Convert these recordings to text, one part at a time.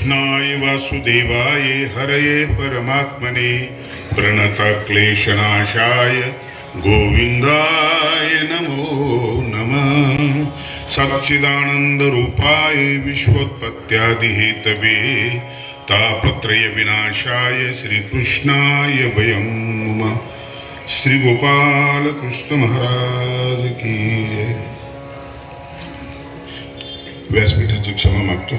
कृष्णाय वासुदेवाय हरये परमात्मने प्रणतक्लेशनाशाय गोविंदाय नमो नमः। सच्चिदानंदरूपाय विश्वोत्पत्त्यादिहेतवे तापत्रय विनाशाय श्रीकृष्णाय वयं नमः। श्री गोपाल कृष्ण महाराज की जय। व्यासपीठाची क्षमा मागतो,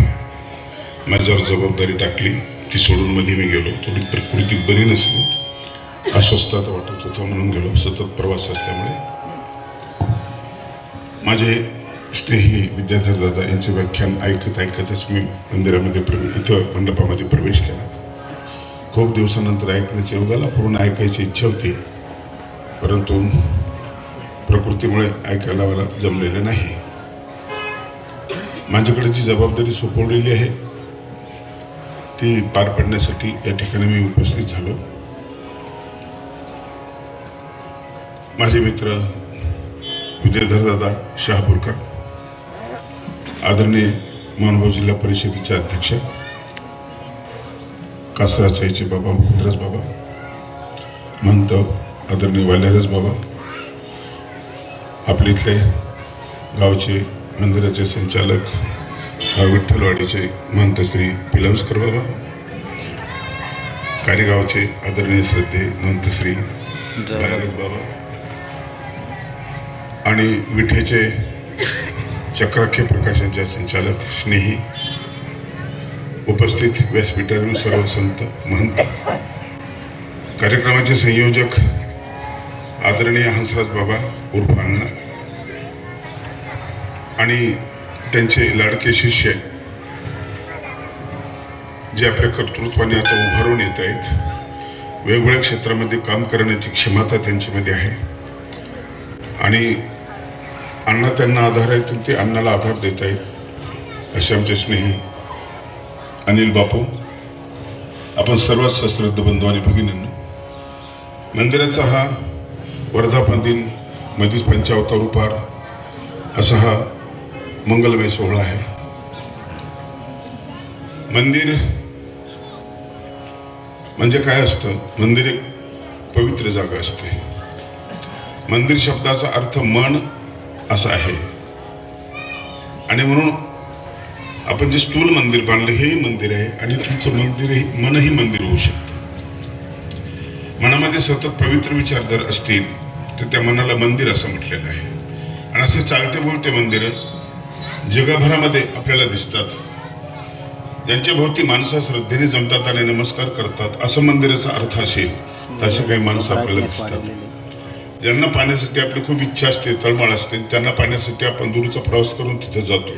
माझ्यावर जबाबदारी टाकली, ती सोडून मध्ये मी गेलो. थोडी प्रकृती बरी नसली, अस्वस्थता वाटत होतं म्हणून गेलो. सतत प्रवास असल्यामुळे माझे स्नेही विद्याधर दादा यांचे व्याख्यान ऐकत ऐकतच मी मंदिरामध्ये इथं मंडपामध्ये प्रवेश केला. खूप दिवसानंतर ऐकण्याच्या योगाला पूर्ण ऐकायची इच्छा होती, परंतु प्रकृतीमुळे ऐकायला मला जमलेलं नाही. माझ्याकडे जी जबाबदारी सोपवलेली आहे ती पार पाडण्यासाठी या ठिकाणी मी उपस्थित झालो. माझे मित्र विद्याधर दादा शहापूरकर, आदरणीय मानभाऊ जिल्हा परिषदेचे अध्यक्ष कासराचाईचे बाबा मुकुंदराज बाबा, महंत आदरणीय वाल्याराज बाबा, आपले इथले गावचे मंदिराचे संचालक विठ्ठलवाडीचे महंत श्री पिलांसकर बाबा, कारेगावचे आदरणीय श्रद्धे महंत श्री बाबा आणि विठेचे चक्राख्य प्रकाशनचे संचालक स्नेही, उपस्थित व्यासपीठावरील सर्व संत महंत, कार्यक्रमाचे संयोजक आदरणीय हंसराज बाबा उर्फ अण्णा आणि त्यांचे लाडके शिष्य जे आपल्या कर्तृत्वाने आता उभारून येत आहेत. वेगवेगळ्या क्षेत्रामध्ये काम करण्याची क्षमता त्यांच्यामध्ये आहे आणि अण्णा त्यांना आधार आहेत, ते अण्णाला आधार देत आहेत. असे आमचे स्नेही अनिल बापू, आपण सर्वात सश्रद्ध बंधू आणि भगिनींनो, मंदिराचा हा वर्धापन दिन मधीच पंचावतार उपार असा हा मंगलमय सोहळा आहे. मंदिर म्हणजे काय असतं? मंदिर एक पवित्र जागा असते. मंदिर शब्दाचा अर्थ मन असा आहे आणि म्हणून आपण जे स्थूल मंदिर बांधले हेही मंदिर आहे आणि तुमचं मंदिरही मनही मंदिर होऊ शकतं. मनामध्ये सतत पवित्र विचार जर असतील तर त्या मनाला मंदिर असं म्हटलेलं आहे. आणि असे चालते बोलते मंदिर जगभरामध्ये आपल्याला दिसतात. ज्यांच्या भोवती माणसं श्रद्धेने जमतात आणि नमस्कार करतात, असं मंदिराचा अर्थ असेल तर असे काही माणसं आपल्याला दिसतात. ज्यांना पाहण्यासाठी आपली खूप इच्छा असते, तळमळ असते, त्यांना पाहण्यासाठी आपण दूरचा प्रवास करून तिथे जातो.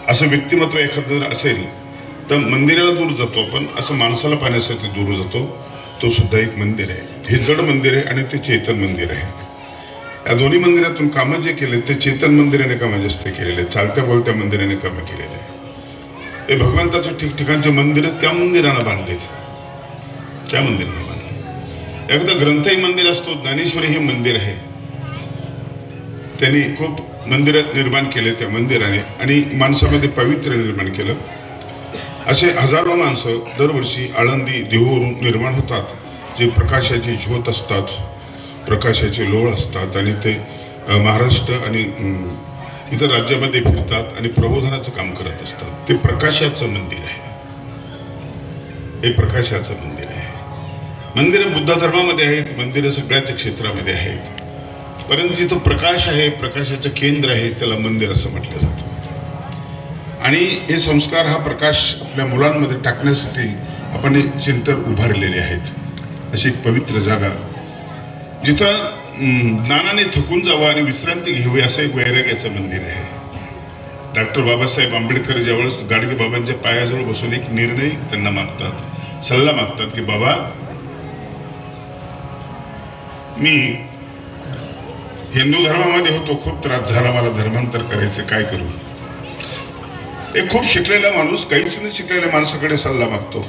असं व्यक्तिमत्व एखादं जर असेल तर मंदिराला दूर जातो आपण, असं माणसाला पाहण्यासाठी दूर जातो. तो सुद्धा एक मंदिर आहे. हे जड मंदिर आहे आणि ते चेतन मंदिर आहे. या दोन्ही मंदिरातून कामं जे केले ते चेतन मंदिराने कामं जास्त केलेले, चालत्या बोलत्या मंदिराने कामं केलेले. हे भगवंताच्या ठिकठिकाणचे मंदिर त्या मंदिरानं बांधलेत, त्या मंदिरानं बांधले. एकदा ग्रंथही मंदिर असतो, ज्ञानेश्वरी हे मंदिर आहे. त्यांनी खूप मंदिर निर्माण केले त्या मंदिराने आणि माणसामध्ये पवित्र निर्माण केलं. असे हजारो माणसं दरवर्षी आळंदी देहूवरून निर्माण होतात, जे प्रकाशाची ज्योत असतात, प्रकाशाचे लोळ असतात आणि ते महाराष्ट्र आणि इतर राज्यामध्ये फिरतात आणि प्रबोधनाचं काम करत असतात. ते प्रकाशाचं मंदिर आहे. हे प्रकाशाचं मंदिर आहे. मंदिरं बुद्ध धर्मामध्ये आहेत, मंदिरं सगळ्याच क्षेत्रामध्ये आहेत, परंतु जिथं प्रकाश आहे, प्रकाशाचं केंद्र आहे, त्याला मंदिर असं म्हटलं जातं. आणि हे संस्कार, हा प्रकाश आपल्या मुलांमध्ये टाकण्यासाठी आपण हे सेंटर उभारलेले आहेत. अशी एक पवित्र जागा जिथं ज्ञानाने थकून जावं आणि विश्रांती घ्यावी असं एक वैराग्याचं मंदिर आहे. डॉक्टर बाबासाहेब आंबेडकर ज्यावेळेस गाडगे बाबांच्या पायाजवळ बसून एक निर्णय त्यांना मागतात, सल्ला मागतात की बाबा, मी हिंदू धर्मामध्ये होतो, खूप त्रास झाला, मला धर्मांतर करायचं, काय करू? एक खूप शिकलेला माणूस काहीच नाही शिकलेल्या माणसाकडे सल्ला मागतो.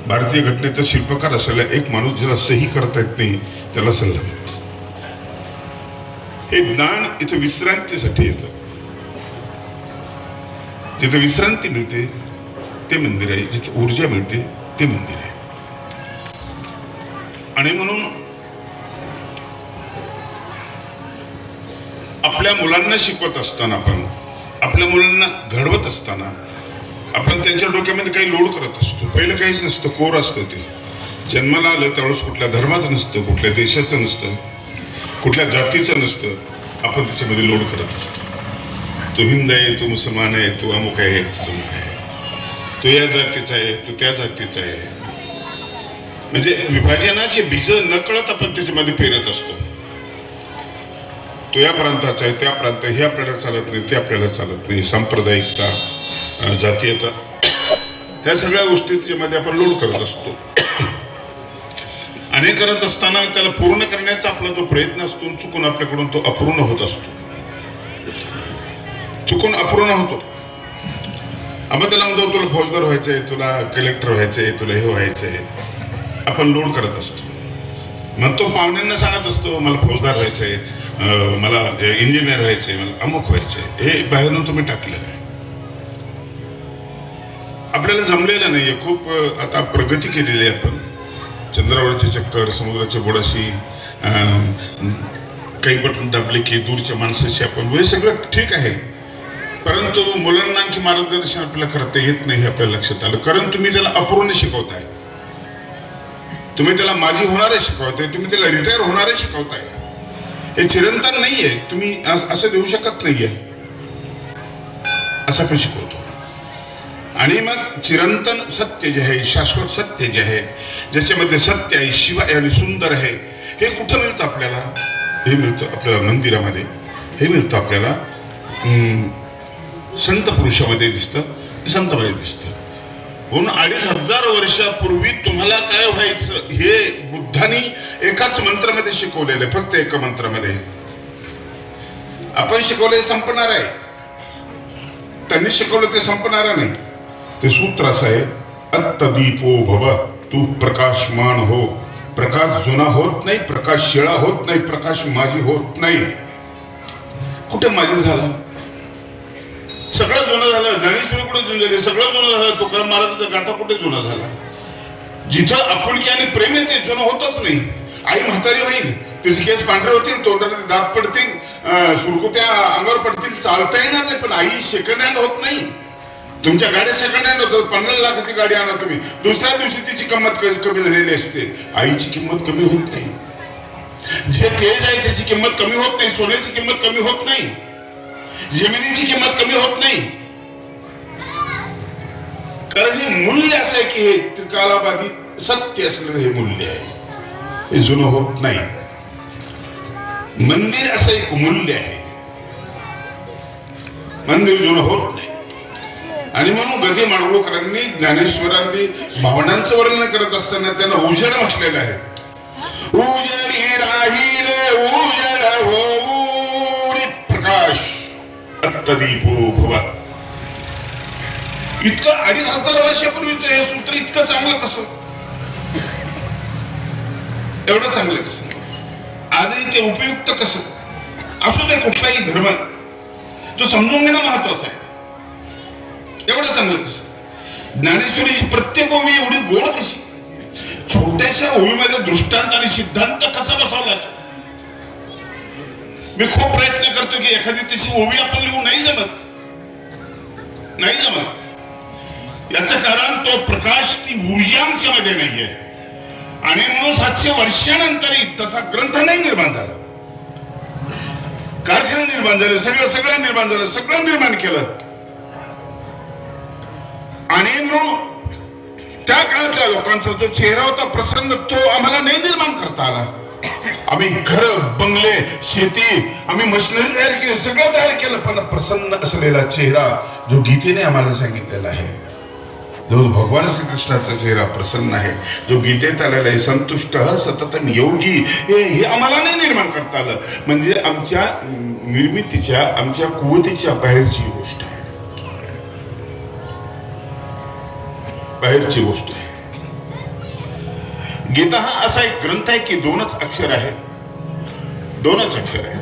भारतीय घटनेचा शिल्पकार असलेला एक माणूस ज्याला सही करता येत नाही त्याला सल्ला मागतो. हे ज्ञान इथे विश्रांतीसाठी येतं. जिथे विश्रांती मिळते ते मंदिर आहे, जिथे ऊर्जा मिळते ते मंदिर आहे. आणि म्हणून आपल्या मुलांना शिकवत असताना, आपण आपल्या मुलांना घडवत असताना आपण त्यांच्या डोक्यामध्ये काही लोड करत असतो. पहिलं काहीच नसतं, कोर असतं. ते जन्माला आलं त्यावेळेस कुठल्या धर्माचं नसतं, कुठल्या देशाचं नसतं, कुठल्या जातीचं नसतं. आपण त्याच्यामध्ये लोड करत असतो. तो हिंद आहे, तो मुसलमान आहे, तो अमुक आहे, तो अमुक आहे, तो या जातीचा आहे, तो त्या जातीचा आहे. म्हणजे विभाजनाचे बीज नकळत आपण त्याच्यामध्ये पेरत असतो. तो या प्रांताचा आहे, त्या प्रांत, हे आपल्याला चालत नाही, ते आपल्याला चालत नाही. सांप्रदायिकता, जातीयता, ह्या सगळ्या गोष्टींमध्ये आपण लोड करत असतो. आणि करत असताना त्याला पूर्ण करण्याचा आपला जो प्रयत्न असतो, चुकून आपल्याकडून तो अपूर्ण होत असतो. चुकून अपूर्ण होतो. आपण त्याला म्हणतो तुला फौजदार व्हायचंय, तुला कलेक्टर व्हायचंय, तुला हे व्हायचंय. आपण लोड करत असतो. मग तो पाहुण्यांना सांगत असतो मला फौजदार व्हायचंय, मला इंजिनियर व्हायचंय, मला अमुक व्हायचंय. हे बाहेरून तुम्ही टाकलेलं आहे, आपल्याला जमलेलं नाहीये. खूप आता प्रगती केलेली आहे आपण. चंद्रावरचे चक्कर, समुद्राच्या बुडाशी, काही बटन दाबले की दूरच्या माणसाशी आपण, हे सगळं ठीक आहे. परंतु मुलांना आणखी मार्गदर्शन आपल्याला करता येत नाही हे आपल्याला लक्षात आलं. कारण तुम्ही त्याला अपूर्ण शिकवताय, तुम्ही त्याला माजी होणारे शिकवताय, तुम्ही त्याला रिटायर होणारे शिकवताय. हे चिरंतन नाहीये, तुम्ही असं देऊ शकत नाहीये, असं आपण शिकवतो. आणि मग चिरंतन सत्य जे आहे, शाश्वत सत्य जे आहे, ज्याच्यामध्ये सत्य आहे, शिव आहे आणि सुंदर आहे, हे कुठं मिळतं आपल्याला? हे मिळतं आपल्याला मंदिरामध्ये, हे मिळतं आपल्याला संत पुरुषामध्ये दिसतं, संतमध्ये दिसतं. म्हणून 2500 वर्षापूर्वी तुम्हाला काय व्हायचं हे बुद्धांनी एकाच मंत्रामध्ये शिकवलेलं आहे. फक्त एका मंत्रामध्ये आपण शिकवले संपणार आहे, त्यांनी शिकवलं ते संपणार नाही. ते सूत्र असं आहे, अत्तदीपो भव, तू प्रकाशमान हो. प्रकाश जुना होत नाही, प्रकाश शिळा होत नाही, प्रकाश माझी होत नाही. कुठे माझी झालं? सगळं जुनं झालं. ज्ञानेश्वरी कुठे जुनं झाले? सगळं जुनं झालं. तुकाराम महाराजांचा गाथा कुठे जुना झाला? जिथं आपुलकी आणि प्रेम आहे ते जुनं होतच नाही. आई म्हातारी होईल, तिचे केस पांढरे होतील, तोंडाला दात पडतील, सुरकुत्या अंगावर पडतील, चालता येणार नाही. पण आई सेकंड हँड होत नाही. तुमच्या गाड्या सेकंड हँड होतात. 50 लाखाची गाडी आणा तुम्ही, दुसऱ्या दिवशी तिची किंमत कमी झालेली असते. आईची किंमत कमी होत नाही. जे तेज आहे त्याची किंमत कमी होत नाही. सोन्याची किंमत कमी होत नाही. जमिनीची किंमत कमी होत नाही. कारण हे मूल्य असं आहे की हे त्रिकालाबाधित सत्य असलेलं हे मूल्य आहे, हे जुनं होत नाही. मंदिर असं एक मूल्य आहे, मंदिर जुनं होत नाही. आणि म्हणून गदी माडगुळकरांनी ज्ञानेश्वरांनी भावनांचं वर्णन करत असताना त्यांना उजेड म्हटलेलं आहे. उजेडी राहिले उजेड होऊन प्रकाश अत्तदीपो भव. इतकं 2500 वर्षापूर्वीच हे सूत्र इतकं चांगलं कसं, एवढं चांगलं कसं, आजही ते उपयुक्त कसं? असू दे कुठलाही धर्म, तो समजून घेणं महत्वाचं आहे. एवढं चांगलं कसं? ज्ञानेश्वरीची प्रत्येक ओवी एवढी गोड कशी? छोट्याशा ओवीमध्ये दृष्टांत आणि सिद्धांत कसा बसवला असेल? मी खूप प्रयत्न करतो की एखादी तशी ओवी आपण लिहू, नाही जमत, नाही जमत. याचं कारण तो प्रकाश, ती ऊर्जा आमच्यामध्ये नाहीये. आणि म्हणून 700 वर्षानंतरही तसा ग्रंथ नाही निर्माण झाला. कारखाना निर्माण झाले, सगळं निर्माण झालं, सगळं निर्माण केलं. आणि मग त्या काळातल्या लोकांचा जो चेहरा होता प्रसन्न, तो आम्हाला नाही निर्माण करता आला. आम्ही घर, बंगले, शेती, आम्ही मशिनरी तयार केली, सगळं तयार केलं, पण प्रसन्न असलेला चेहरा जो गीतेने आम्हाला सांगितलेला आहे, जो भगवान श्रीकृष्णाचा चेहरा प्रसन्न आहे, जो गीतेत आलेला आहे, संतुष्ट सततम योगी, हे आम्हाला नाही निर्माण करता आलं. म्हणजे आमच्या निर्मितीच्या, आमच्या कुवतीच्या बाहेरची गोष्ट आहे, बाहेरची गोष्ट आहे. गीता हा असा एक ग्रंथ आहे की 2च अक्षर आहे, 2च अक्षर आहे.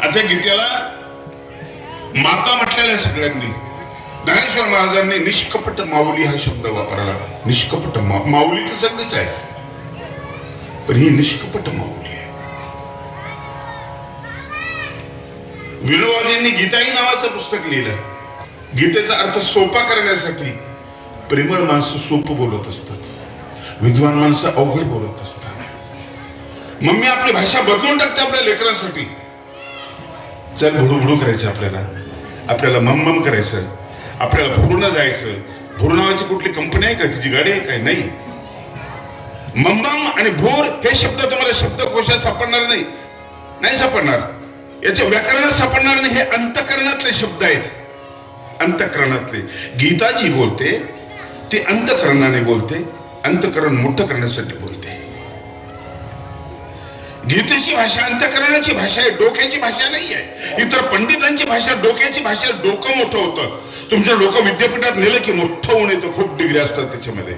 आता गीतेला माता म्हटलेल्या सगळ्यांनी. ज्ञानेश्वर महाराजांनी निष्कपट माऊली हा शब्द वापरला. निष्कपट माऊली तर सगळीच आहे, पण ही निष्कपट माऊली आहे. विनोबाजींनी गीताई नावाचं पुस्तक लिहिलं. गीतेचा अर्थ सोपा करण्यासाठी. प्रेमळ माणसं सोपं बोलत असतात, विद्वान माणसं अवघड बोलत असतात. मम्मी आपली भाषा बदलून टाकते आपल्या लेकरांसाठी. चल भुडू करायचं, आपल्याला मम्मम करायचं, आपल्याला भोर जायचं. भोर नावाची कुठली कंपनी आहे का, तिची गाडी आहे काय? नाही. मम्मम आणि भोर हे शब्द तुम्हाला शब्दकोशात सापडणार नाही सापडणार. याच्या व्याकरणात सापडणार नाही. हे अंतकरणातले शब्द आहेत, अंतकरणातले. गीताजी बोलते ती अंतकरणाने बोलते, अंतकरण मोठं करण्यासाठी बोलते. गीतेची भाषा अंतकरणाची भाषा आहे, डोक्याची भाषा नाही आहे. इतर पंडितांची भाषा डोक्याची भाषा. डोकं मोठं होतं. तुमचं डोकं विद्यापीठात नेलं की मोठं होऊन येतं, खूप डिग्री असतात त्याच्यामध्ये.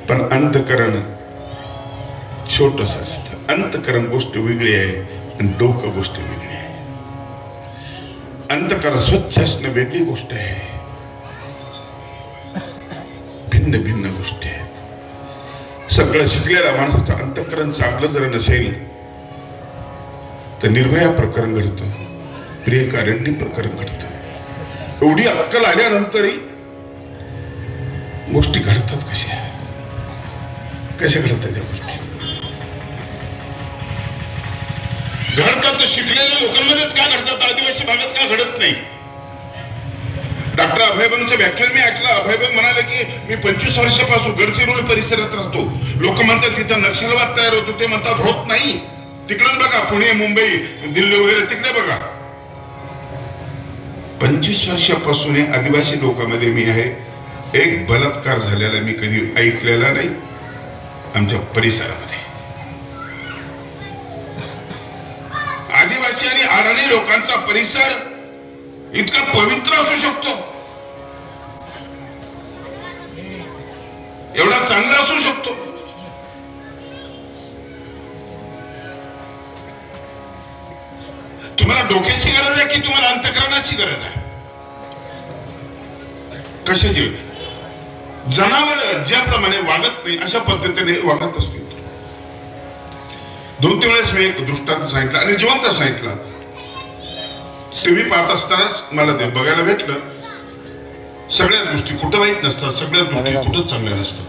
पण अंतकरण छोटस असतं. अंतकरण गोष्ट वेगळी आहे आणि डोकं गोष्ट वेगळी आहे. अंतकरण स्वच्छ असणं वेगळी गोष्ट आहे. भिन्न भिन्न गोष्टी आहेत. सगळं शिकलेल्या माणसाचं अंतःकरण चांगलं जर नसेल तर निर्भया प्रकरण घडतं, प्रियकारेंनी प्रकरण घडतं. एवढी अक्कल आल्यानंतरही गोष्टी घडतात. कशा घडतात त्या गोष्टी? घडतात तर शिकलेल्या लोकांमध्येच का घडतात, आदिवासी भागात का घडत नाही? डॉक्टर अभयबंगचं व्याख्यान मी ऐकलं. अभयबंग म्हणाले की मी 25 वर्षापासून गडचिरोली परिसरात राहतो. लोक म्हणतात तिथं नक्षलवाद तयार होतो. ते म्हणतात होत नाही. तिकडेच बघा, पुणे, मुंबई, दिल्ली वगैरे तिकडे बघा. 25 वर्षापासून आदिवासी लोकांमध्ये मी आहे. एक बलात्कार झालेला मी कधी ऐकलेला नाही आमच्या परिसरामध्ये. आदिवासी आणि अडाणी लोकांचा परिसर इतका पवित्र असू शकतो, एवढा चांगला असू शकतो. तुम्हाला डोक्याची गरज आहे की तुम्हाला अंतःकरणाची गरज आहे? कशाची? जनावर ज्याप्रमाणे वागत नाही अशा पद्धतीने वागत असतील. 2-3 वेळेस मी एक दृष्टांत सांगितला आणि जिवंत सांगितला. टीव्ही पाहत असतानाच मला ते बघायला भेटलं. सगळ्याच गोष्टी कुठं वाईट नसतात, सगळ्याच गोष्टी कुठंच चांगल्या नसतात.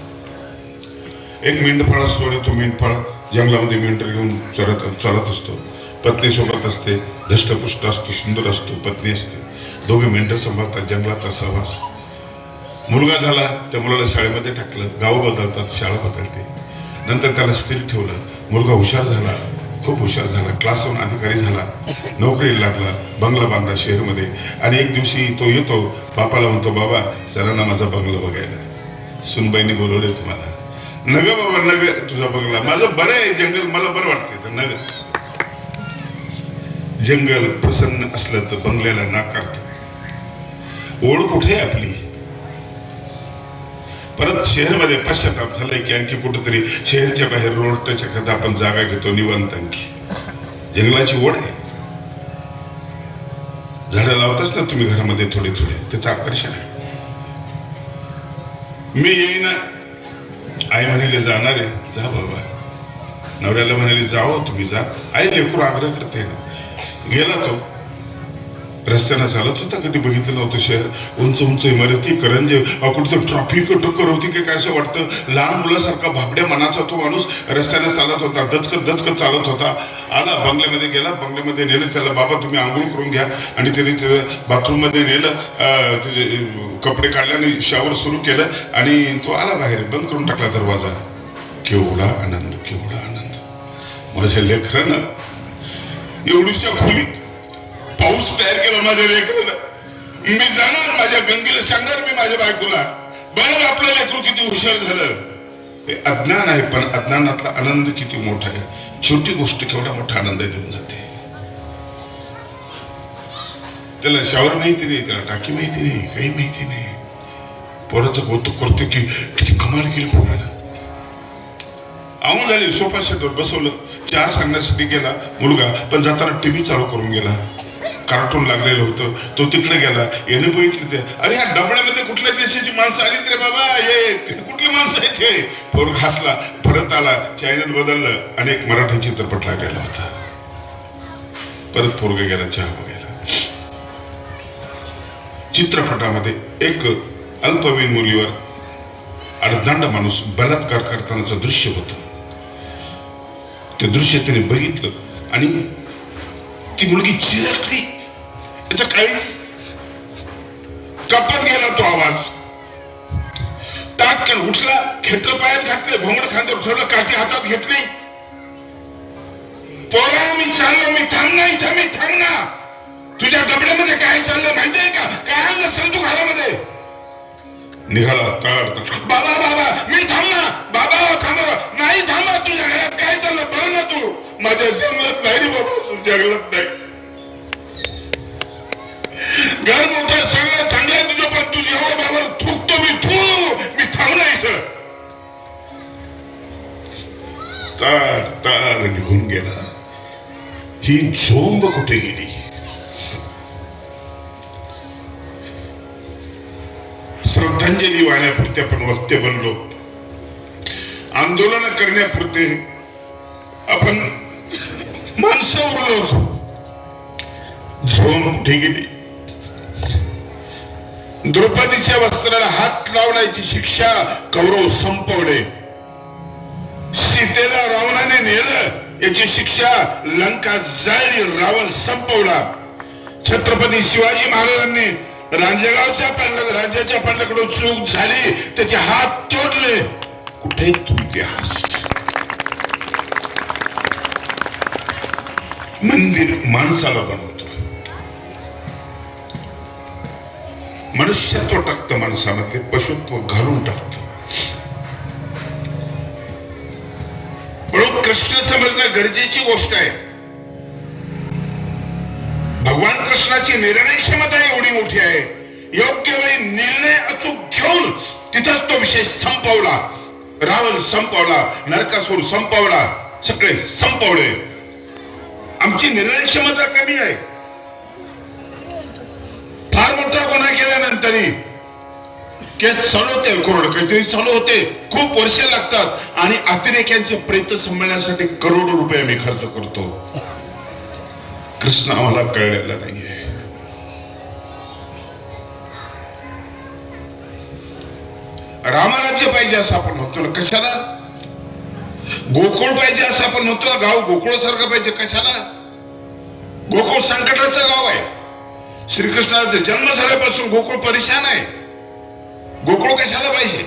एक मेंढपाळ असतो आणि तो मेंढपाळ जंगलामध्ये मेंढर घेऊन चालत असतो. पत्नी सोबत असते, धष्टपुष्ट असतो, सुंदर असतो, पत्नी असते. दोघे मेंढर सांभाळतात. जंगलाचा सहवास. मुलगा झाला, त्या मुलाला शाळेमध्ये टाकलं. गाव बदलतात, शाळा बदलते. नंतर त्याला स्थिर ठेवलं. मुलगा हुशार झाला, खूप हुशार झाला, क्लास 1 अधिकारी झाला, नोकरीला लागला, बंगला बांधला शहरमध्ये. आणि एक दिवशी तो येतो, बापाला म्हणतो, बाबा चला ना माझा बंगला बघायला. सुनबाईने बोलवले तुम्हाला. नग बाबा नग, तुझा बंगला माझं बरं आहे, जंगल मला बरं वाटते. तर नग, जंगल प्रसन्न असलं तर बंगल्याला नाकारत. ओढ कुठे आपली? परत शहरमध्ये पश्चाताप झालाय की आणखी कुठेतरी शहरच्या बाहेर रोडच्या एखादा आपण जागा घेतो निवांत. आणखी जंगलाची ओढ आहे. झाडं लावताच ना तुम्ही घरामध्ये थोडे थोडे, त्याचं आकर्षण आहे. मी येईना, आई म्हणाली जाणार आहे, जा बाबा. नवऱ्याला म्हणाली जाओ तुम्ही, जा. आई लेकरू आग्रह करते ना. गेला तो. रस्त्यानं चालत होता, कधी बघितलं नव्हतं शहर. उंच उंच इमारती, करंजे, कुठे ट्रॉफिक टक्कर होती की काय असं वाटतं. लहान मुलासारखा भाबड्या मनाचा तो माणूस रस्त्याने चालत होता, दचकत चालत होता. आला, बंगल्यामध्ये गेला. बंगल्यामध्ये नेलं त्याला. बाबा तुम्ही आंघोळ करून घ्या. आणि त्याने बाथरूम मध्ये नेलं. त्याचे कपडे काढल्याने शावर सुरू केलं आणि तो आला बाहेर. बंद करून टाकला दरवाजा. केवढा आनंद, केवढा आनंद. माझ्या लेकरानं एवढीशा खोलीत पाऊस तयार केला माझ्या लेकरानं. मी जाणार, माझ्या गंगेला सांगणार मी माझ्या बायकोला, बघ आपलं लेकरू किती हुशार झालं. हे अज्ञान आहे, पण अज्ञानातला आनंद किती मोठा आहे. छोटी गोष्ट केवढा मोठा आनंद देऊन जाते. त्याला शावर माहिती नाही, त्याला टाकी माहिती नाही, काही माहिती नाही. पोराचं कौतुक करतो की किती कमाल केली पोराला. आऊन झाली. सोफा सेटवर बसवलं. चहा सांगण्यासाठी गेला मुलगा, पण जाताना टीव्ही चालू करून गेला. कार्टून लागलेलं होतं, तो तिकडे गेला. याने बघितलं ते, अरे या डबड्यामध्ये कुठल्या देशाची माणसं आली रे बाबा, हे कुठली माणसं आहेत हे. पोरगा हसला, परत आला, चॅनल बदललं आणि एक मराठी चित्रपट लागलेला होता. परत पोरगा गेला चहा बघायला. चित्रपटामध्ये एक अल्पवयीन मुलीवर अर्धांड माणूस बलात्कार करतानाचं दृश्य होतं. ते दृश्य त्याने बघितलं आणि ती मुलगी चिरकली. त्याच्या काहीच कपत गेला तो आवाज. ताटकन उठला, खेटर पायात घातले, घोंगड खांद्यावर ठेवलं, काठी हातात घेतली. पोरा मी चाललो, मी थांबना इथं, मी थांबना. तुझ्या डबड्यामध्ये काय चाललं माहितीये का? काय आणलं सर तू घरामध्ये? निघाला ताड. बाबा बाबा मी थांबना, बाबा थांबा. नाही थांबा, तुझ्या घरात काय चाललं बघ ना तू. माझ्या जंगलात नाही रे बाबा, तुझ्या जंगलात नाही. घर मोठं सगळं चांगलं आहे तुझं, पण तुझ्या बाबावर थुकतो मी थांबना इथं. ताड ताड निघून गेला. ही झोंब कुठे गेली? श्रद्धांजली वाहण्यापुरते आपण वक्ते बनलो, आंदोलन करण्यापुरते आपण माणसं उरलो होतो. झोंब कुठे गेली? द्रौपदीच्या वस्त्राला हात लावण्याची शिक्षा कौरव संपवले. सीतेला रावणाने नेलं याची शिक्षा लंका जाळली, रावण संपवला. छत्रपती शिवाजी महाराजांनी राज्याच्या पाटलाकडून चूक झाली, त्याचे हात तोडले. कुठे तू इतिहास? मंदिर माणसाला बनवतो, मनुष्यत्व टाकतं माणसामध्ये, पशुत्व घालून टाकतं. म्हणून कृष्ण समजणं गरजेची गोष्ट आहे. भगवान कृष्णाची निर्णय क्षमता एवढी मोठी आहे. योग्य वेळी निर्णय अचूक घेऊन तिथंच तो विषय संपवला. रावण संपवला, नरकासूर संपवला, सगळे संपवले. आमची निर्णय क्षमता कमी आहे. फार मोठा गुन्हा केल्यानंतर केस चालू होते, करोड काहीतरी चालू होते, खूप वर्ष लागतात आणि अतिरेक्यांचे प्रेत संभाळण्यासाठी करोडो रुपये आम्ही खर्च करतो. कृष्ण आम्हाला कळलेला नाहीये. रामराज्य पाहिजे असं आपण म्हणतो, कशाला? गोकुळ पाहिजे असं आपण म्हणतो, गाव गोकुळ सारखं पाहिजे, कशाला? गोकुळ संकटाचं गाव आहे. श्रीकृष्णाचा जन्म झाल्यापासून गोकुळ परेशान आहे. गोकुळ कशाला पाहिजे?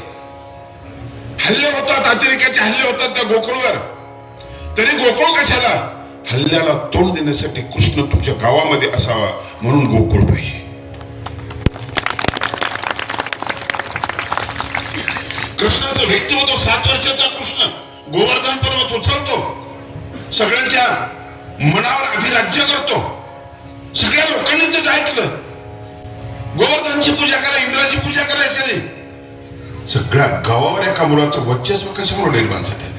हल्ले होतात, अतिरेक्याचे हल्ले होतात त्या गोकुळवर, तरी गोकुळ कशाला? हल्ल्याला तोंड देण्यासाठी कृष्ण तुझ्या गावामध्ये असावा म्हणून गोकुळ पाहिजे. कृष्णाचं व्यक्तिमत्व 7 वर्षाचा कृष्ण गोवर्धन पर्वत उचलतो, सगळ्यांच्या मनावर अधिराज्य करतो. सगळ्या लोकांनी तेच ऐकलं. गोवर्धनची पूजा करा, इंद्राची पूजा करायची नाही. सगळ्या गावावर एका मुलाचं वर्चस्व कशामुळे निर्माण झालेलं आहे?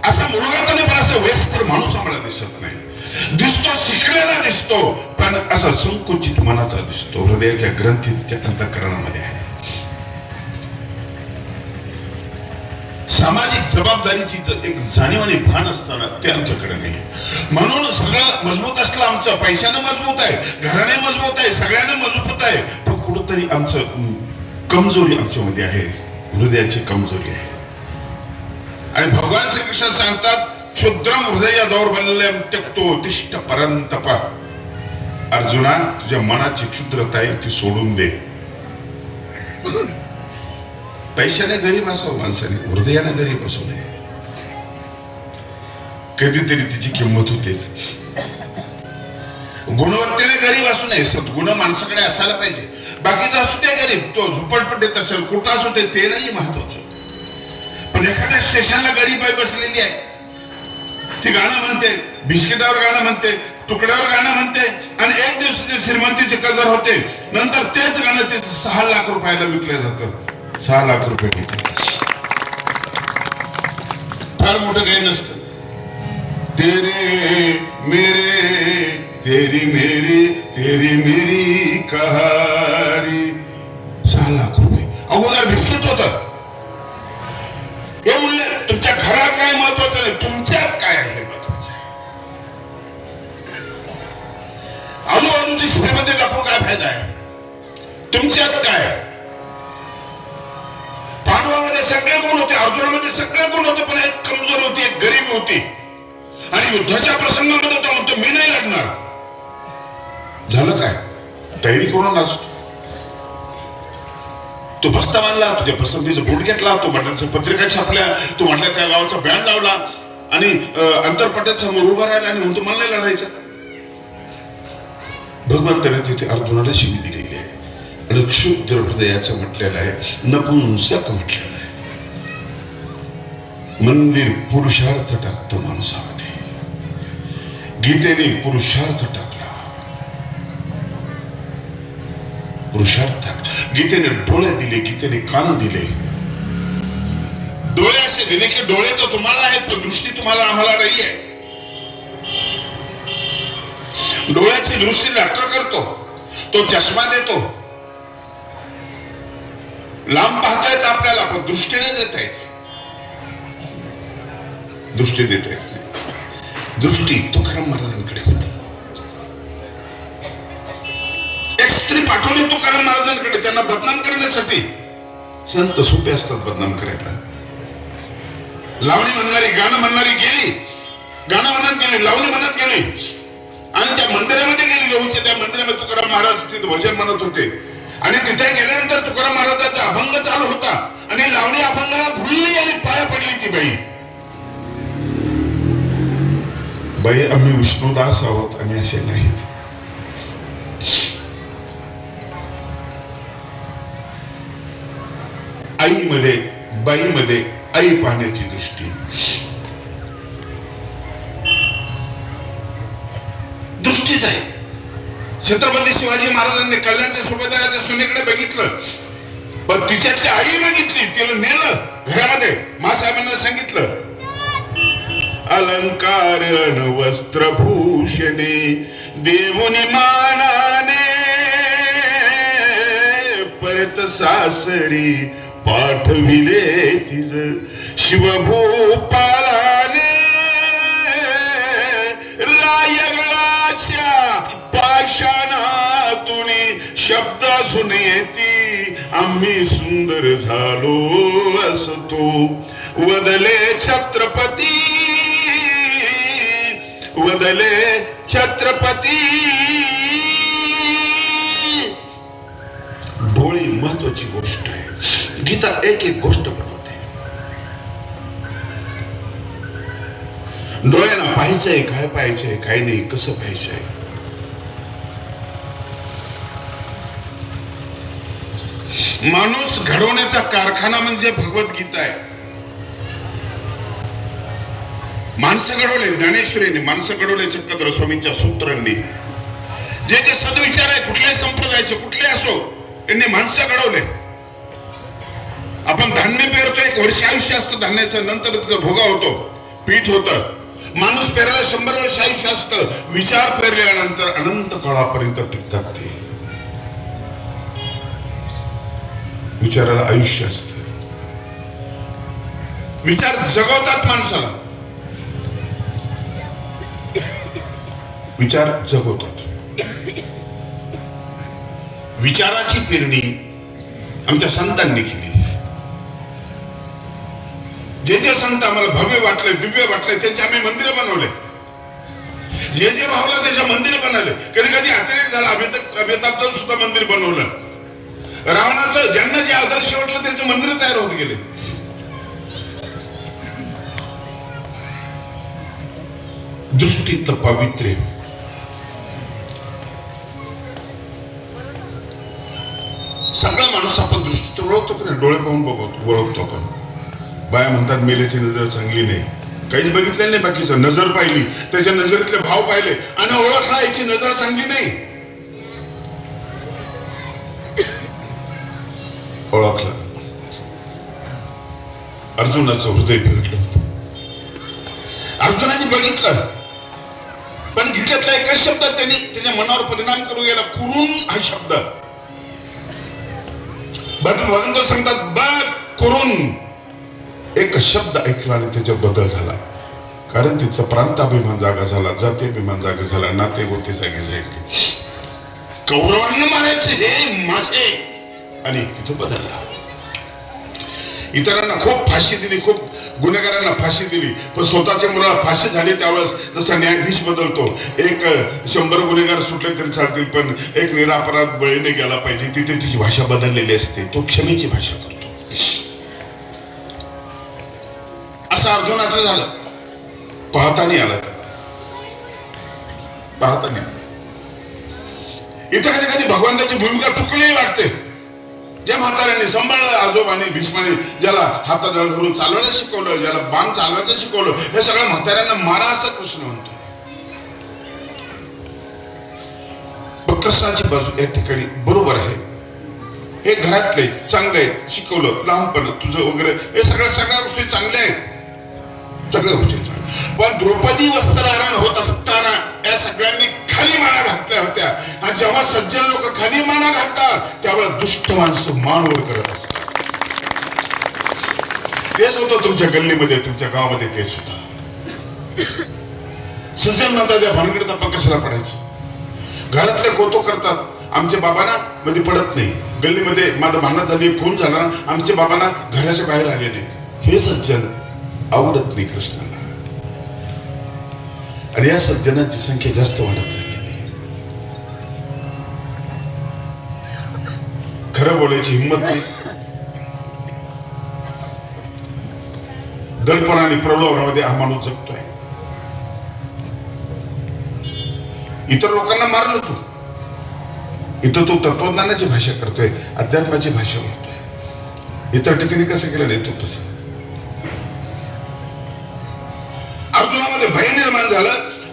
असा मुलगा पण असा वयस्कर माणूस आम्हाला दिसत नाही. दिसतो, शिकलेला दिसतो, पण असा संकुचित मनाचा दिसतो. हृदयाच्या ग्रंथी तिच्या अंतःकरणामध्ये आहे. सामाजिक जबाबदारीची एक जाणीव आणि भान असताना ते आमच्याकडे नाही. म्हणून सगळं मजबूत असलं, आमचं पैशानं मजबूत आहे, घराने मजबूत आहे, सगळ्यांना मजबूत आहे, पण कुठंतरी आमचं कमजोरी आमच्यामध्ये आहे, हृदयाची कमजोरी आहे. आणि भगवान श्रीकृष्ण सांगतात, क्षुद्रम हृदय दौर्बल्यम त्यक्तो तिष्ठ परंतप. अर्जुना, तुझ्या मनाची क्षुद्रता आहे ती सोडून दे. पैशाने गरीब असावं माणसाने, हृदयाने गरीब असू नये. कधीतरी तिची किंमत होतेच. गुणवत्तेने गरीब असू नये, सद्गुण माणसाकडे असायला पाहिजे. बाकीचा असू दे गरीब, तो झोपडपट्टीत असेल, कुठं असू दे, ते नाही महत्वाचं. पण एखाद्या स्टेशनला गरीब बाई बसलेली आहे, ती गाणं म्हणते, बिस्किटावर गाणं म्हणते, तुकड्यावर गाणं म्हणते, आणि एक दिवस ते श्रीमंतीचे कजर होते, नंतर तेच गाणं ते 6 लाख रुपयाला विकलं जातं. 6 लाख रुपये घेतले, फार मोठं काही नसतं. तेरे मेरे तेरी मेरी कहाणी. 6 लाख रुपये अगोदर बिस्किट होत. हे म्हणले तुमच्या घरात काय महत्वाचं नाही, तुमच्यात काय आहे महत्वाचं आहे. आजूबाजूची श्रीमंती दाखवून काय फायदा आहे, तुमच्यात काय. पांडवामध्ये सगळे गुण होते, अर्जुनामध्ये सगळे गुण होते, पण एक कमजोर होती, एक गरीब होती. आणि युद्धाच्या प्रसंगामध्ये तो म्हणतो मी नाही लढणार. झालं काय, तयारी करून असतो तू बस्ता बांधला, तुझ्या पसंतीचं बूट घेतला, तू म्हटल्याचं पत्रिका छापल्या, तू म्हटल्या त्या गावाचा बँड लावला आणि अंतरपट्यात समोर उभा राहिला आणि म्हणतो मला नाही लढायचं. भगवंताने तिथे अर्जुनाला शिवी दिलेली आहे. आणि क्षुद्र हृदयाचं म्हटलेलं आहे, नपुंसक म्हटलेलं आहे. मंदिर पुरुषार्थ टाकतं माणसामध्ये. गीतेने पुरुषार्थ टाकला. पुरुषार्थ गीतेने डोळे दिले, गीतेने कान दिले. डोळे असे दिले की डोळे तर तुम्हाला आहेत, पण दृष्टी तुम्हाला आम्हाला नाही आहे. डोळ्याची दृष्टी डॉक्टर करतो, तो चष्मा देतो. लांब पाहता येत आपल्याला, पण दृष्टीने देता येते. दृष्टी देता येत नाही. दृष्टी तुकाराम महाराजांकडे होती. एक स्त्री पाठवली तुकाराम महाराजांकडे त्यांना बदनाम करण्यासाठी. संत सोपे असतात बदनाम करायला. लावणी म्हणणारी, गाणं म्हणणारी गेली, गाणं म्हणत गेली, लावणी म्हणत गेली आणि त्या मंदिरामध्ये गेली. येऊच्या त्या मंदिरामध्ये तुकाराम महाराज तिथे भजन म्हणत होते. आणि तिथे गेल्यानंतर तुकाराम महाराजाचा अभंग चालू होता आणि लावणी अभंगाला भुलली आणि पाया पडली ती बाई. बाई आम्ही विष्णुदास आहोत, आम्ही असे नाहीत. आईमध्ये, बाईमध्ये आई पाहण्याची दृष्टी. दृष्टीच आहे. छत्रपती शिवाजी महाराजांनी कल्याणच्या सुभेदाराच्या सुनेकडे बघितलं, पण तिच्यातली आई बघितली, तिला नेलं घरामध्ये. मासाहेबांना सांगितलं अलंकार वस्त्रभूषणे देवुनी मानाने परत सासरी पाठविले तिज शिवभूपालाने. रायगडाच्या पाषाणातून शब्द असून येती आम्ही सुंदर झालो असतो. वदले छत्रपती, वदले छत्रपती. डोळे महत्वाची गोष्ट आहे. गीता एक एक गोष्ट बनवते. डोळ्यांना पाहायचंय, काय पाहायचंय, काय नाही, कसं पाहायचंय. माणूस घडवण्याचा कारखाना म्हणजे भगवद्गीता आहे. माणसं घडवले ज्ञानेश्वरीने, माणसं घडवले चक्रधर स्वामींच्या सूत्रांनी. जे जे सद्विचार आहे कुठल्याही संप्रदायाचे, कुठले असो, त्यांनी माणसं घडवले. आपण धान्य पेरतो, 1 वर्ष आयुष्य असतं धान्याचं, नंतर त्याचा भोगा होतो, पीठ होतं. माणूस पेरायला 100 वर्ष आयुष्य असतं. विचार पेरल्यानंतर अनंत काळापर्यंत टिकतात. ते विचाराला आयुष्य असतं. विचार जगवतात माणसाला, विचार जगवतात. विचाराची पेरणी आमच्या संतांनी केली. जे जे संत आम्हाला भव्य वाटले, दिव्य वाटले, त्यांचे आम्ही मंदिर बनवले. जे जे भावला त्याच्या मंदिर बनवले. कधी कधी अतिरेक झाला, अमिताभचं सुद्धा मंदिर बनवलं. रावणाचं ज्यांना जे आदर्श वाटलं त्यांचे मंदिर तयार होत गेले. दृष्टीतलं पावित्र्य. सगळा माणूस आपण दृष्टीतून ओळखतो की नाही, डोळे पाहून बघतो, ओळखतो आपण. बाया म्हणतात मेल्याची नजर चांगली नाही, काहीच बघितलेलं नाही, बाकीचं नजर पाहिली, त्याच्या नजरेतले भाव पाहिले आणि ओळखला याची नजर चांगली नाही. ओळखलं. अर्जुनाचं हृदय फिरलं होतं. अर्जुनाने बघितलं, पण गीतेतला एकाच शब्दात त्यांनी त्याच्या मनावर परिणाम करू गेला. कुरून हा शब्द भगवंत सांगतात, बघ कुरून एक शब्द ऐकला आणि त्याच्यात बदल झाला. कारण तिचा प्रांताभिमान जागा झाला, जातीभिमान जागा झाला, नाते गोते जागे झाले. कौरवांना मारायचे हे माझे, आणि तिथं बदलला. इतरांना खूप फाशी दिली, खूप गुन्हेगारांना फाशी दिली, पण स्वतःच्या मुलाला फाशी झाली त्यावेळेस जसा न्यायाधीश बदलतो, एक 100 गुन्हेगार सुटले तरी चालतील पण एक निरापराध बळीने गेला पाहिजे, तिथे तिची भाषा बदललेली असते. तो क्षमेची भाषा करतो. असं अर्जुनाचं झालं. पाहता नाही आला त्याला, पाहता नाही आला. इथं कधी कधी भगवंताची भूमिका चुकली वाटते. ज्या म्हाताऱ्याने सांभाळलं, आजोबाने भीष्माने ज्याला हातात धरून चालवायला शिकवलं, ज्याला बाण चालवायला शिकवलं, हे सगळ्या म्हाताऱ्यांना मारा असं कृष्ण म्हणतो. कृष्णाची बाजू या ठिकाणी बरोबर आहे. हे घरातले चांगले आहेत, शिकवलं लहानपण तुझं वगैरे, हे सगळ्या गोष्टी चांगल्या आहेत, सगळ्या गोष्टी चांगल्या. पण द्रौपदी वस्त्रहरण होत असताना या सगळ्यांनी खाली माना घातल्या होत्या. आणि जेव्हा सज्जन लोक खाली माना घालतात त्यावेळेस दुष्ट माणसं मान वर करत असतात. तेच होतं तुमच्या गल्लीमध्ये, तुमच्या गावामध्ये तेच होतं. सज्जन म्हणतात त्या भानगडीत आपण कशाला पडायचं. घरातले कोतो करतात, आमच्या बाबांना मध्ये पडत नाही. गल्लीमध्ये माझं भांडण झाली, खून झाला ना, आमच्या बाबांना घराच्या बाहेर आले नाहीत. हे सज्जन आवडत नाही कृष्णाला. आणि या सज्जनांची संख्या जास्त वाढत चाललेली आहे. खरं बोलायची हिंमत नाही, दडपण आणि प्रलोभनामध्ये हा माणूस जगतोय. इतर लोकांना मारलं तू, इथं तू तत्वज्ञानाची भाषा करतोय, अध्यात्माची भाषा बोलतोय. इतर ठिकाणी कसं केलं नाही तू तसं. अर्जुनामध्ये भय निर्माण झालं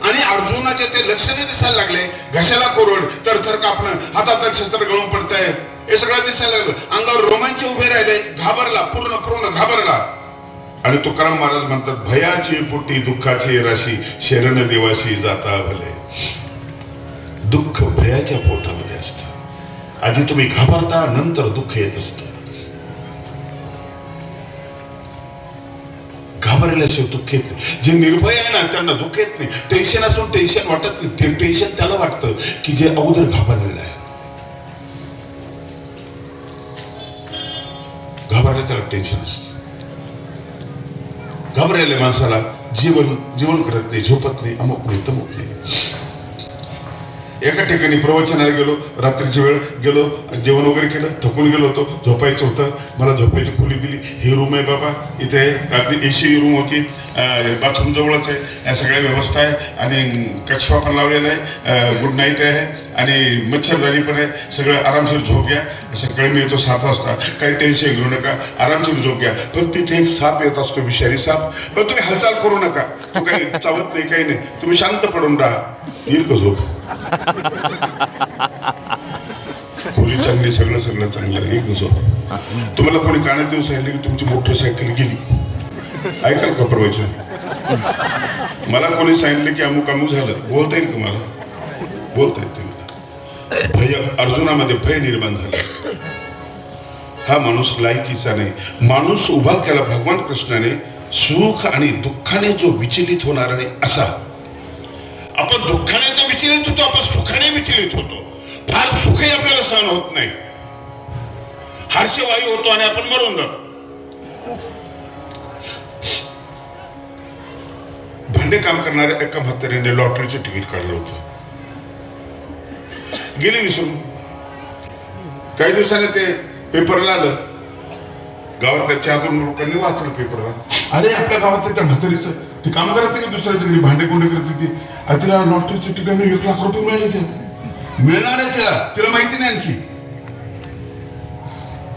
आणि अर्जुनाचे ते लक्षणे दिसायला लागले. घशाला कोरड, तर कापणं, हातात शस्त्र गळून पडतंय, हे सगळं दिसायला लागलं. अंगावर रोमांच उभे राहिले, घाबरला, पूर्ण घाबरला. आणि तुकाराम महाराज म्हणतात, भयाची पोटी दुःखाची राशी, शरण देवाशी जाता भले. दुःख भयाच्या पोटामध्ये असतं. आधी तुम्ही घाबरता, नंतर दुःख येत असतं. घाबरल्याशिवाय दुःख येत नाही. जे निर्भय आहे ना त्यांना दुःख येत नाही. टेन्शन असून टेन्शन वाटत नाही. ते टेन्शन त्याला वाटतं की जे अगोदर घाबरलेलं आहे. घाबरलं त्याला टेन्शन असतं. घाबरलेल्या माणसाला जीवन करत नाही, झोपत नाही, अमुक नाही, तमुक नाही. एका ठिकाणी प्रवचनाला गेलो, रात्रीची वेळ गेलो, जेवण वगैरे केलं, थकून गेलो होतो, झोपायचं होतं. मला झोपायची खोली दिली. ही रूम आहे बाबा, इथे अगदी AC रूम होती, बाथरूम जवळच आहे, या सगळ्या व्यवस्था आहे आणि कछवा पण लावलेला आहे, गुड नाईट आहे आणि मच्छरदाणी पण आहे. सगळं आरामशीर झोप घ्या. सकाळी मी येतो 7 वाजता, काही टेन्शन घेऊ नका, आरामशीर झोप घ्या. पण तिथे एक साप येत असतो, विषारी साप. पण तुम्ही हालचाल करू नका, तो काही चावत नाही, काही नाही, तुम्ही शांत पडून राहा, येईल का झोप. खोली चांगली, सगळं चांगलं, एक झोप. तुम्हाला कोणी कानात देऊन सांगितलं की तुमची मोटरसायकल गेली, ऐकाल का प्रवचन? मला कोणी सांगितलं की अमुक झालं, बोलता येईल का मला? बोलता येते मला. भय, अर्जुनामध्ये भय निर्माण झालं. हा माणूस लायकीचा नाही. माणूस उभा केला भगवान कृष्णाने सुख आणि दुःखाने जो विचलित होणार नाही असा. आपण दुःखाने तर विचलित होतो, आपण सुखाने विचलित होतो. फार सुखही आपल्याला सहन होत नाही, हर्षवायू होतो आणि आपण मरून जातो. भांडे काम करणाऱ्या एका म्हातारीने लॉटरीचं तिकीट काढलं होतं, गेली विसरून. काही दिवसाने ते पेपरला आलं, गावातल्या 4 लोकांनी वाचलं पेपरला. अरे आपल्या गावातल्या त्या म्हातारीचं ते काम करत नाही, दुसऱ्या ठिकाणी भांडे कोंडे करत होती, तिला लॉटरीच्या ठिकाणी 1 लाख रुपये मिळाले. मिळणार आहे तिला माहिती नाही. आणखी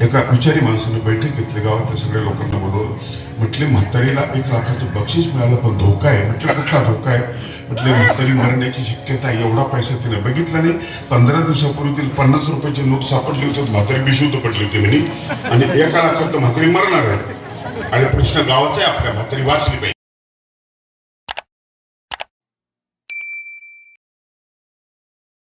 एका विचारी माणसाने बैठक घेतली, गावातल्या सगळ्या लोकांना बोलवलं. म्हटले म्हातारीला 1 लाखाचं बक्षीस मिळालं, पण धोका आहे. म्हटलं कुठला धोका आहे? म्हटले म्हातारी मरण्याची शक्यता आहे. एवढा पैसा तिने बघितला नाही. 15 दिवसापूर्वी तिला 50 रुपयाची नोट सापडली होती, म्हातारी बेशुद्ध पडली होती म्हणे, आणि 1 लाखात म्हातारी मरणार आहे. आणि प्रश्न गावाचा आहे, आपल्या म्हातारी वाचली पाहिजे.